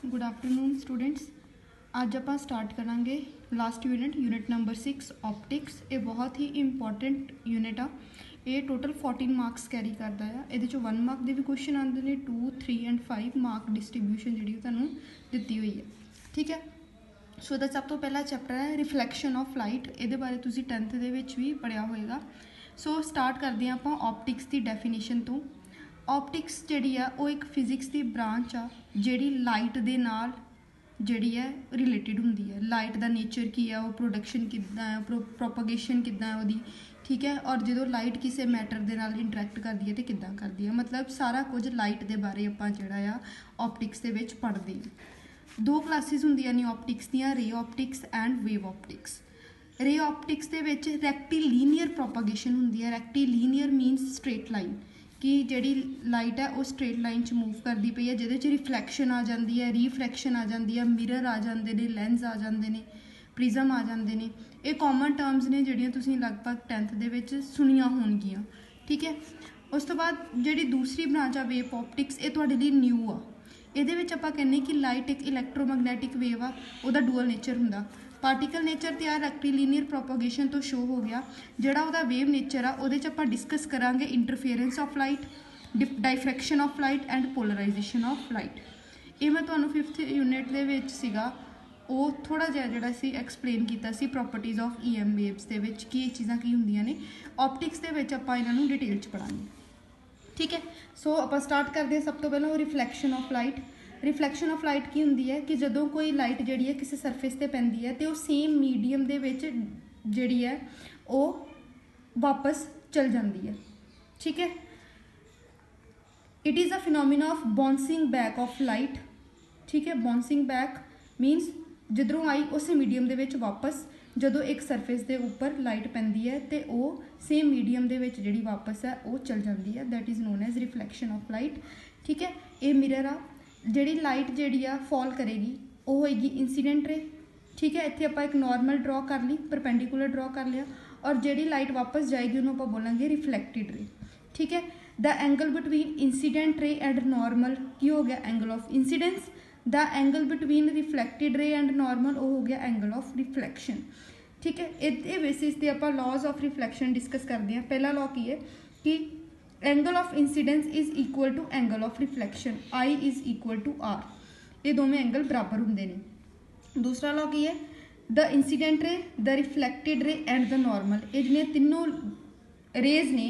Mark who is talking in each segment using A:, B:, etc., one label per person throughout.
A: Good afternoon students. अज आप start करांगे last unit number 6 optics. ये बहुत ही इंपॉर्टेंट यूनिट आ। ये टोटल 14 मार्क्स कैरी करता है। ये 1 मार्क के भी क्वेश्चन आते हैं, 2, 3 एंड 5 मार्क डिस्ट्रीब्यूशन जी तुहानूं दित्ती हुई है। ठीक है, सो दा सब तो पहला चैप्टर है रिफ्लैक्शन ऑफ लाइट। ये बारे तुसीं 10th दे विच भी पढ़िया होएगा। सो स्टार्ट करते हैं आपां ऑप्टिक्स की डेफिनेशन तो। ऑप्टिक्स जिहड़ी आ वो एक फिजिक्स की ब्रांच आ जिहड़ी लाइट दे नाल जिहड़ी है रिलेटिड हुंदी है। लाइट का नेचर की है, वो प्रोडक्शन किद्दां है, प्रोपगेशन किद्दां है उहदी। ठीक है, और जो लाइट किसी मैटर के नाल इंटरैक्ट करती है तो किद्दां करती है, मतलब सारा कुछ लाइट के बारे आपां जिहड़ा आ ऑप्टिक्स दे विच पढ़दे हैं। 2 क्लासिस हुंदियां ने ऑप्टिक्स दियां, ray optics and wave optics. Ray optics दे विच रैक्टीलीनियर प्रोपगेशन हुंदी है। रैक्टीलीनियर मीनस स्ट्रेट लाइन, कि जिहड़ी लाइट है वो स्ट्रेट लाइन च मूव करती पई है, जिहदे च रिफ्लैक्शन आ जाती है, रीफ्लैक्शन आ जाती है, मिरर आ जाते हैं, लैंस आ जाते हैं, प्रिज्म आ जाते हैं। ये कॉमन टर्म्स ने जिहड़ियां तुसीं लगभग 10th दे विच सुनियां होणगियां। ठीक है, उस तो बाद जिहड़ी दूसरी ब्रांच आ वेव ऑप्टिक्स, ये तुहाडे लई न्यू आ। ਇਹਦੇ ਵਿੱਚ ਆਪਾਂ ਕਹਿੰਦੇ कि लाइट एक इलैक्ट्रोमैगनैटिक वेव आ, ਉਹਦਾ डूअल नेचर ਹੁੰਦਾ। पार्टिकल नेचर तो आ रैक्टीलीनियर प्रोपोगेशन तो शो हो गया। ਜਿਹੜਾ ਉਹਦਾ वेव नेचर आ ਉਹਦੇ 'ਚ ਆਪਾਂ डिस्कस करांगे interference of light, diffraction of light and polarisation of light. ये मैं ਤੁਹਾਨੂੰ 5th यूनिट ਦੇ ਵਿੱਚ ਸੀਗਾ ਉਹ थोड़ा ਜਿਹਾ ਜਿਹੜਾ ਸੀ ਐਕਸਪਲੇਨ ਕੀਤਾ ਸੀ ਪ੍ਰੋਪਰਟੀਜ਼ ਆਫ EM वेव्स ਦੇ ਵਿੱਚ ਕੀ ਇਹ ਚੀਜ਼ਾਂ ਕੀ ਹੁੰਦੀਆਂ ਨੇ। ऑप्टिक्स ਦੇ ਵਿੱਚ ਆਪਾਂ ਇਹਨਾਂ ਨੂੰ डिटेल 'ਚ ਪੜਾਂਗੇ। ठीक है, सो आप स्टार्ट करते हैं। सब तो पहले reflection of light. Reflection of light की होंगी है कि जो कोई लाइट जी है किसी सरफेस पर पैंती है तो सेम मीडियम के जी है वो वापस चल जाती है। ठीक है, it is a phenomena of bouncing back of light. ठीक है, बाउंसिंग बैक मीनस जिधरों आई उस मीडियम के वापस ਜਦੋਂ एक सरफेस के उपर लाइट पैंदी है तो वह सेम मीडियम के जी वापस है वो चल जाती है, that is known as reflection of light. ठीक है, ये मिरर आ जी लाइट जी फॉल करेगी वो होएगी इंसीडेंट रे। ठीक है, इत्थे आपां एक नॉर्मल ड्रॉ कर ली, परपेंडिकुलर ड्रॉ कर लिया, और जी लाइट वापस जाएगी उन्होंने आपां बोलांगे रिफ्लैक्टिड रे। ठीक है, the angle between incident ray and normal की हो गया angle of incidence. The angle between reflected ray and normal वो हो गया एंगल ऑफ रिफ्लैक्शन। ठीक है, ये बेसिस पे आप लॉज ऑफ रिफ्लैक्शन डिस्कस करते हैं। पहला लॉ की है कि angle of incidence is equal to angle of reflection, i is equal to r. ये दोवें एंगल बराबर होंगे ने। दूसरा लॉ की है द इंसीडेंट रे, the रिफ्लैक्टिड ray and the normal, ये जिन्हें तीनों रेज ने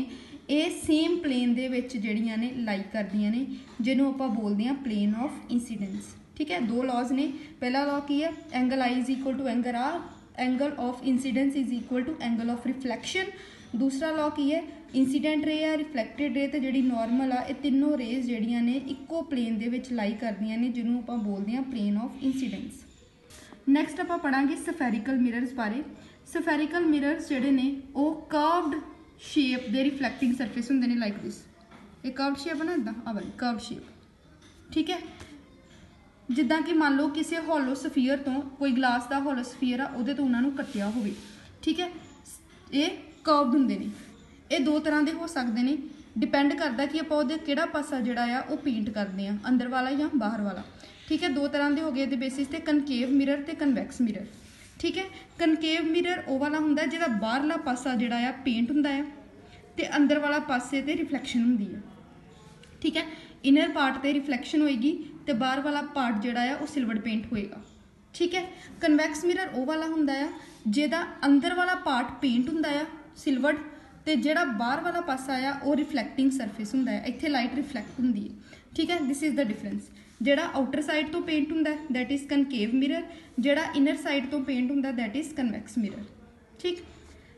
A: ये सेम प्लेन दे विच जिहड़ियां ने लाई करदियां ने, जिन्हों आपां बोलते हैं प्लेन ऑफ इंसीडेंस। ठीक है, 2 लॉज ने। पहला लॉ की है angle i is equal to angle r, angle of incidence is equal to angle of reflection. दूसरा लॉ की है इंसीडेंट रे आ, रिफ्लैक्टिड रे तो जी नॉर्मल आ, ये तीनों रेज जड़ियाँ ने इक्को प्लेन दे विच लाई करदियां ने, जिन्होंने आपां बोलते हैं प्लेन ऑफ इंसीडेंस। नैक्सट आपां पढ़ांगे सफेरिकल मिरर्स बारे। सफेरिकल मिरर्स जिहड़े ने वो कर्वड शेप दे रिफ्लैक्टिंग सरफेस होंदे ने, लाइक दिस। ये कर्वड शेप है ना, इदां आ वाली कर्वड शेप। ठीक है, जिद्दां कि मान लो किसी हॉलो सफीयर तो कोई ग्लास का हॉलो सफीयर आ उहदे तो उन्होंने कट्टिया होवे। ठीक है, ये कर्वड हुंदे ने। ये 2 तरह के हो सकते हैं, डिपेंड करता कि आप उहदे किहड़ा पासा जिहड़ा आ वो पेंट करते हैं, अंदर वाला या बाहर वाला। ठीक है, 2 तरह के हो गए बेसिस ते कनकेव मिरर ते कन्वैक्स मिरर। ठीक है, कनकेव मिरर वो वाला हुंदा जिहदा बाहरला पासा जिहड़ा आ पेंट हुंदा है ते अंदर वाला पासे ते रिफ्लैक्शन हुंदी है। ठीक है, इनर पार्ट ते रिफ्लैक्शन होएगी तो बाहर वाला पार्ट जिहड़ा है वो सिल्वर पेंट होएगा। ठीक है, कन्वैक्स मिरर वो वाला हुंदा है जिहदा अंदर वाला पार्ट पेंट हुंदा है सिल्वर, तो जिहड़ा बाहर वाला पासा आ वो रिफ्लैक्टिंग सरफेस हुंदा है, इत्थे लाइट रिफ्लैक्ट हुंदी है। ठीक है, दिस इज़ द डिफरेंस। जिहड़ा आउटर साइड तो पेंट हुंदा है दैट इज़ कनकेव मिरर, जिहड़ा इनर साइड तो पेंट हुंदा दैट इज़ कन्वैक्स मिरर। ठीक,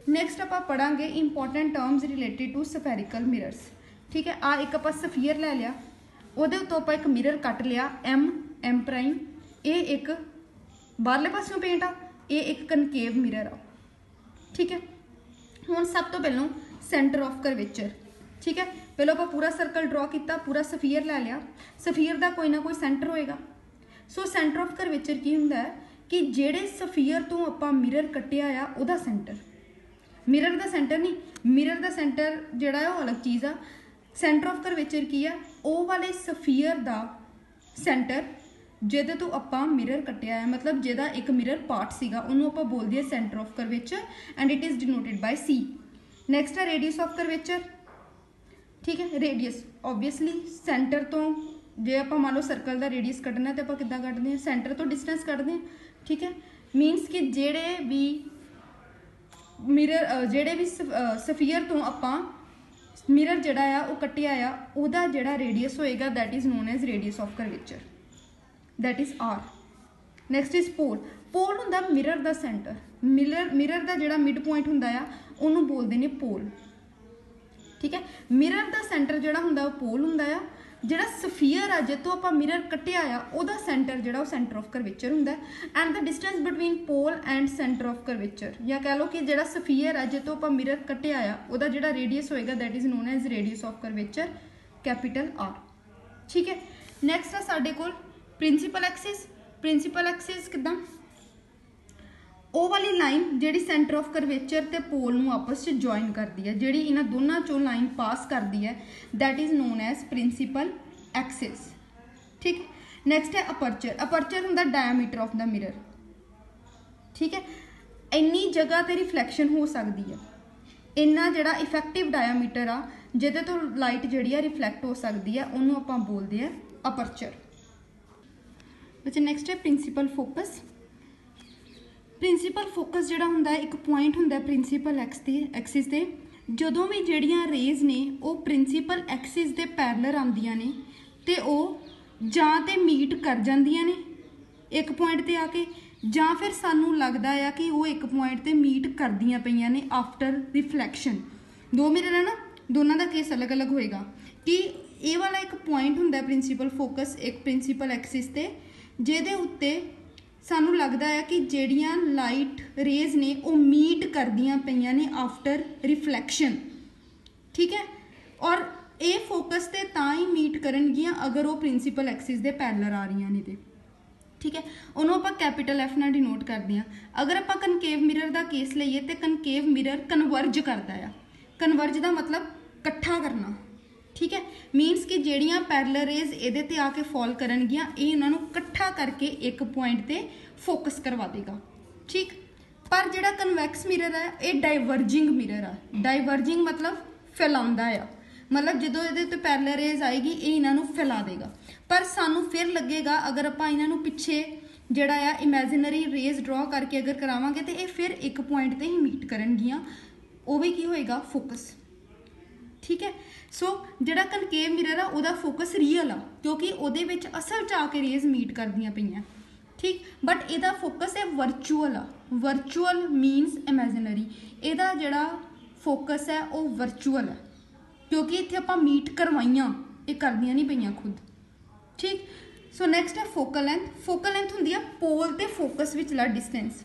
A: नैक्सट आपां पढ़ांगे important terms related to spherical mirrors. ठीक है, आ एक आपां सफीयर लै लिया, ਉਹਦੇ ਉੱਤੋਂ ਆਪਾਂ एक मिरर कट लिया एम प्राइम, ये एक बाहरले पासों पेंट आ, ये एक कनकेव मिरर आ। ठीक है, हुण सब तो पहलों सेंटर ऑफ करवेचर। ठीक है, पहलों आप पूरा सर्कल ड्रॉ किया, पूरा सफीयर लै लिया, सफीयर का कोई ना कोई सेंटर होएगा। सो सेंटर ऑफ करवेचर की हुंदा है कि जेड़े सफीयर तो आपां मिरर कट्टिया आ उहदा सेंटर, मिरर का सेंटर नहीं, मिरर का सेंटर जिहड़ा है वो अलग चीज़ आ। सेंटर ऑफ करवेचर की है, ओ वाले सफीयर का सेंटर ਜਿਹਦੇ ਤੋਂ ਆਪਾਂ ਮਿਰਰ ਕੱਟਿਆ ਹੈ, ਮਤਲਬ ਜਿਹਦਾ ਇੱਕ ਮਿਰਰ ਪਾਰਟ ਸੀਗਾ, ਉਹਨੂੰ ਆਪਾਂ ਬੋਲਦੇ ਹਾਂ centre of curvature and it is denoted by C। Next ਹੈ ਰੇਡੀਅਸ ਆਫ ਕਰਵੇਚਰ। ठीक है, रेडियस ऑब्वियसली सेंटर तो जे आप मान लो सर्कल का रेडियस कढ़ना तो आप किद्दां कढ़दे हैं, सेंटर तो डिस्टेंस कढ़दे हैं। ठीक है, मीनस कि जेड़े भी मिरर जेड़े भी सफीयर तो आपां मिरर जिहड़ा आ वो कट्टिया आ उहदा जिहड़ा रेडियस होएगा that is known as radius of curvature, that is R। Next is pole. Pole हुंदा मिरर दा सेंटर, मिरर दा जिहड़ा मिड पॉइंट हुंदा आ उहनूं बोलदे ने पोल। ठीक है, मिरर का सेंटर जोड़ा होंगे पोल होंगे आ, जोड़ा सफीयर है जितों आप मिरर कटिया आ सेंटर जोड़ा सेंटर ऑफ करवेचर होंगे। And the distance between pole and centre of curvature, या कह लो कि जोड़ा सफीयर है जितों आप मिरर कटिया आ जोड़ा रेडियस होएगा that is known as radius of curvature, capital R। ठीक है, नैक्सट है साडे कोल प्रिंसीपल एक्सिस। प्रिंसीपल एक्सिस किदां, ਉਹ वाली लाइन ਜਿਹੜੀ सेंटर ऑफ करवेचर ਤੇ पोल ਨੂੰ आपस ਚ ਜੁਆਇਨ ਕਰਦੀ ਹੈ, ਜਿਹੜੀ ਇਹਨਾਂ ਦੋਨਾਂ ਚੋਂ ਲਾਈਨ ਪਾਸ ਕਰਦੀ ਹੈ that is known as principal axis. ठीक है, नैक्सट है अपर्चर। अपर्चर ਹੁੰਦਾ डायमीटर ऑफ द मिरर। ठीक है, ਇੰਨੀ जगह ਤੇ रिफ्लैक्शन हो सकती है, ਇੰਨਾ ਜਿਹੜਾ इफेक्टिव डायमीटर आ ਜਿਹਦੇ ਤੋਂ लाइट ਜਿਹੜੀ ਆ रिफ्लैक्ट हो सकती है ਉਹਨੂੰ ਆਪਾਂ ਬੋਲਦੇ ਆ अपर्चर। अच्छा, नैक्सट है प्रिंसीपल फोकस। प्रिंसीपल फोकस जोड़ा होंगे एक पॉइंट होंगे प्रिंसीपल एक्सिस से, जदों भी जड़ियाँ रेज ने वो प्रिंसीपल एक्सिस के पैरलर आंदियां ने ते वो जां ते मीट कर जांदियां ने एक पॉइंट ते आके, जां फिर सानू लगता है कि वो एक पॉइंट ते मीट करदियां पईयां ने आफ्टर रिफ्लैक्शन। दो मिरर है ना, दोनों का केस अलग अलग होएगा कि ये वाला एक पॉइंट होंगे प्रिंसीपल फोकस एक प्रिंसीपल एक्सिस ते, जिहदे उत्ते सानू लगता है कि ਜਿਹੜੀਆਂ लाइट रेज ने वो मीट करदियां पईयां ने आफ्टर रिफ्लैक्शन। ठीक है, और ये फोकस ते तां ही मीट करनगियां अगर वो प्रिंसीपल एक्सिस दे पैरलर आ रही ने ते। ठीक है, उन्होंने आप कैपिटल F नाल डिनोट करते हैं। अगर आप कनकेव मिरर का केस लईए तो कनकेव मिरर कन्वर्ज करता है। कन्वर्ज का मतलब कट्ठा करना। ठीक है, मीनस कि ਜਿਹੜੀਆਂ पैरलर रेज ਇਹਦੇ ਤੇ आके फॉल करनगियां ਇਹ ਇਹਨਾਂ ਨੂੰ इकट्ठा करके एक पॉइंट ते फोकस करवा देगा। ठीक, पर ਜਿਹੜਾ कन्वैक्स मिरर है ये डाइवर्जिंग मिरर है। डाइवर्जिंग मतलब फैलाਉਂਦਾ ਆ, मतलब ਜਦੋਂ ਇਹਦੇ ਤੇ पैरलर रेज आएगी ਇਹ ਇਹਨਾਂ ਨੂੰ फैला देगा। पर सानू फिर लगेगा अगर ਆਪਾਂ ਇਹਨਾਂ ਨੂੰ ਪਿੱਛੇ ਜਿਹੜਾ ਆ इमेजिनरी रेज ड्रॉ करके अगर करावांगे तो ये फिर एक पॉइंट ते ही मीट करनगियां, वो भी की होएगा फोकस। ठीक है, सो जिहड़ा कनकेव मिरर आ उहदा फोकस रियल आ क्योंकि उहदे विच असल च आके रेज मीट करदियां पईयां। ठीक, बट इहदा फोकस है वर्चुअल आ। वर्चुअल मीनस इमेजिनरी, इहदा जिहड़ा फोकस है वो वर्चुअल है क्योंकि इत्थे आपां मीट करवाइयां, ये करदियां नहीं पईयां खुद। ठीक, सो नैक्सट है फोकल लेंथ। फोकल लेंथ हुंदी है पोल ते फोकस विचला डिस्टेंस,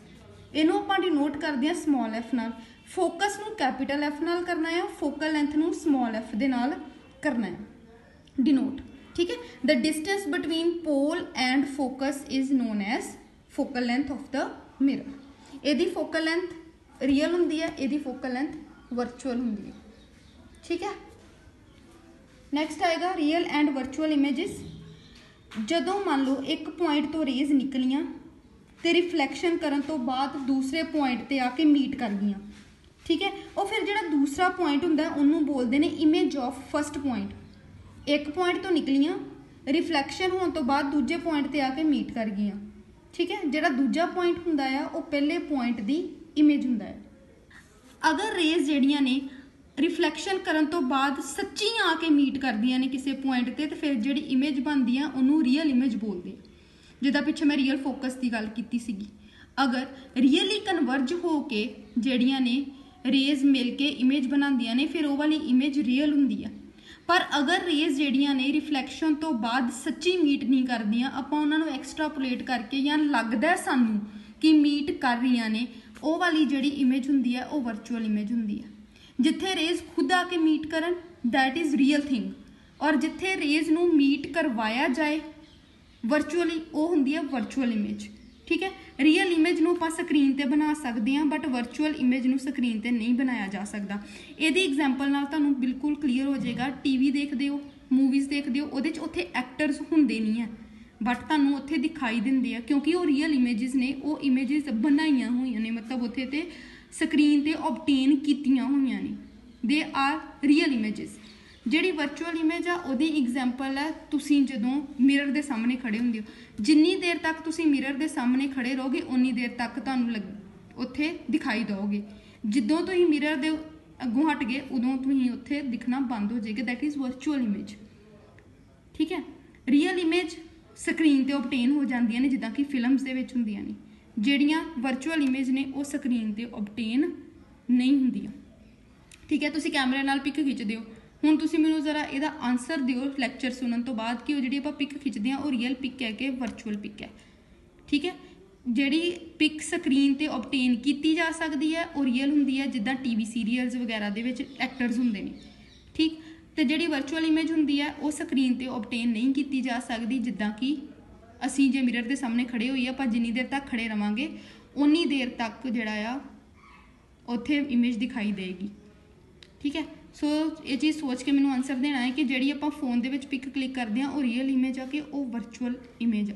A: इहनूं आपां डिनोट करदे हां स्मॉल एफ नाल। फोकस नूं कैपिटल F नाल करना है, फोकल लेंथ नूं स्मॉल f दे नाल करना है डिनोट। ठीक है, the distance between pole and focus is known as focal length of the mirror. इहदी फोकल लेंथ रियल हुंदी है, इहदी फोकल लेंथ वर्चुअल हुंदी है। ठीक है, नैक्सट आएगा रियल एंड वर्चुअल इमेजिस। जदों मान लो एक पॉइंट तो रेज निकलियां ते रिफ्लैक्शन करन तो बाद दूसरे पॉइंट ते आके मीट कर गईयां। ठीक है, और फिर जो दूसरा पॉइंट होंगे उन्होंने बोलते हैं इमेज ऑफ फस्ट पॉइंट। एक पॉइंट तो निकलियां रिफ्लैक्शन होने तो बाद दूजे पॉइंट ते आके मीट कर गई। ठीक है, जो दूजा पॉइंट होंगे वो पहले पॉइंट की इमेज होंगे। अगर रेज जड़ियाँ ने रिफ्लैक्शन करन तो बाद सच्ची आके मीट करदियां ने किसी पॉइंट ते, तो फिर जी इमेज बनती है उन्होंने रियल इमेज बोलते हैं। जिदा पिछे मैं रियल फोकस की गल की सीगी। अगर रियली कन्वर्ज हो के जड़ियाँ ने रेज मिल के इमेज बनादियां ने फिर वो वाली इमेज रियल हुंदी है। पर अगर रेज जड़ियाँ ने रिफ्लैक्शन तो बाद सच्ची मीट नहीं करदियां, आपां उन्हां नूं एक्सट्रापोलेट करके या लगदा है सानू कि मीट कर रही ने, वो वाली जिहड़ी इमेज हुंदी है वो वर्चुअल इमेज हुंदी है। जिथे रेज खुद आके मीट करन दैट इज़ रियल थिंग, और जिथे रेज नूं मीट करवाया जाए वर्चुअली वो हुंदी है वर्चुअल इमेज। ठीक है, रियल इमेज नूं आपां स्क्रीन ते बना सकते हैं बट वर्चुअल इमेज नूं स्क्रीन ते नहीं बनाया जा सकता। इहदी एग्जाम्पल नाल तुहानूं बिल्कुल क्लीयर हो जाएगा। टीवी देखते हो, मूवीज़ देखते हो, उहदे च उत्थे एक्टर्स हुंदे नहीं है,
B: बट तुहानूं उत्थे दिखाई दिंदे आ क्योंकि वो रियल इमेजिस ने, वो इमेजिस बनाईयां होईयां ने, मतलब उत्थे ते स्क्रीन ते ऑबटेन कीतियां होईयां ने, दे आर रियल इमेजिस। ਜਿਹੜੀ ਵਰਚੁਅਲ ਇਮੇਜ ਆ ਉਹਦੀ ਐਗਜ਼ਾਮਪਲ ਹੈ ਤੁਸੀਂ ਜਦੋਂ ਮਿਰਰ ਦੇ ਸਾਹਮਣੇ ਖੜੇ ਹੁੰਦੇ ਹੋ, ਜਿੰਨੀ ਦੇਰ ਤੱਕ ਤੁਸੀਂ ਮਿਰਰ ਦੇ ਸਾਹਮਣੇ ਖੜੇ ਰਹੋਗੇ ਉਨੀ ਦੇਰ ਤੱਕ ਤੁਹਾਨੂੰ ਉੱਥੇ ਦਿਖਾਈ ਦਿਓਗੇ। ਜਦੋਂ ਤੁਸੀਂ ਮਿਰਰ ਦੇ ਅੱਗੋਂ ਹਟ ਗਏ ਉਦੋਂ ਤੁਸੀਂ ਉੱਥੇ ਦਿਖਣਾ ਬੰਦ ਹੋ ਜਾਏਗਾ, ਦੈਟ ਇਜ਼ ਵਰਚੁਅਲ ਇਮੇਜ। ਠੀਕ ਹੈ, ਰੀਅਲ ਇਮੇਜ ਸਕਰੀਨ ਤੇ ਓਬਟੇਨ ਹੋ ਜਾਂਦੀਆਂ ਨੇ ਜਿੱਦਾਂ ਕਿ ਫਿਲਮਸ ਦੇ ਵਿੱਚ ਹੁੰਦੀਆਂ ਨੇ, ਜਿਹੜੀਆਂ ਵਰਚੁਅਲ ਇਮੇਜ ਨੇ ਉਹ ਸਕਰੀਨ ਤੇ ਓਬਟੇਨ ਨਹੀਂ ਹੁੰਦੀਆਂ। ਠੀਕ ਹੈ, ਤੁਸੀਂ ਕੈਮਰੇ ਨਾਲ ਪਿਕ ਖਿੱਚਦੇ ਹੋ, ਹੁਣ ਤੁਸੀਂ ਮੈਨੂੰ ਜ਼ਰਾ ਇਹਦਾ ਆਨਸਰ ਦਿਓ ਲੈਕਚਰ ਸੁਣਨ ਤੋਂ ਬਾਅਦ ਕਿ ਉਹ ਜਿਹੜੀ ਆਪਾਂ ਪਿਕ ਖਿੱਚਦੇ ਹਾਂ ਉਹ ਰੀਅਲ ਪਿਕ ਹੈ ਕਿ ਵਰਚੁਅਲ ਪਿਕ ਹੈ। ਠੀਕ ਹੈ, ਜਿਹੜੀ ਪਿਕ ਸਕਰੀਨ ਤੇ ਓਬਟੇਨ ਕੀਤੀ ਜਾ ਸਕਦੀ ਹੈ ਉਹ ਰੀਅਲ ਹੁੰਦੀ ਹੈ, ਜਿੱਦਾਂ ਟੀਵੀ ਸੀਰੀਅਲਸ ਵਗੈਰਾ ਦੇ ਵਿੱਚ ਐਕਟਰਸ ਹੁੰਦੇ ਨੇ। ਠੀਕ, ਤੇ ਜਿਹੜੀ ਵਰਚੁਅਲ ਇਮੇਜ ਹੁੰਦੀ ਹੈ ਉਹ ਸਕਰੀਨ ਤੇ ਓਬਟੇਨ ਨਹੀਂ ਕੀਤੀ ਜਾ ਸਕਦੀ, ਜਿੱਦਾਂ ਕਿ ਅਸੀਂ ਜੇ ਮਿਰਰ ਦੇ ਸਾਹਮਣੇ ਖੜੇ ਹੋਈਏ ਆਪਾਂ ਜਿੰਨੀ ਦੇਰ ਤੱਕ ਖੜੇ ਰਵਾਂਗੇ ਉਨੀ ਦੇਰ ਤੱਕ ਜਿਹੜਾ ਆ ਉੱਥੇ ਇਮੇਜ ਦਿਖਾਈ ਦੇਗੀ। ਠੀਕ ਹੈ, ਸੋ ਇਹ ਚੀਜ਼ ਸੋਚ ਕੇ ਮੈਨੂੰ ਆਨਸਰ ਦੇਣਾ ਹੈ ਕਿ ਜਿਹੜੀ ਆਪਾਂ ਫੋਨ ਦੇ ਵਿੱਚ ਪਿਕ ਕਲਿੱਕ ਕਰਦੇ ਹਾਂ ਉਹ ਰੀਅਲ ਇਮੇਜ ਆ ਕਿ ਉਹ ਵਰਚੁਅਲ ਇਮੇਜ ਆ।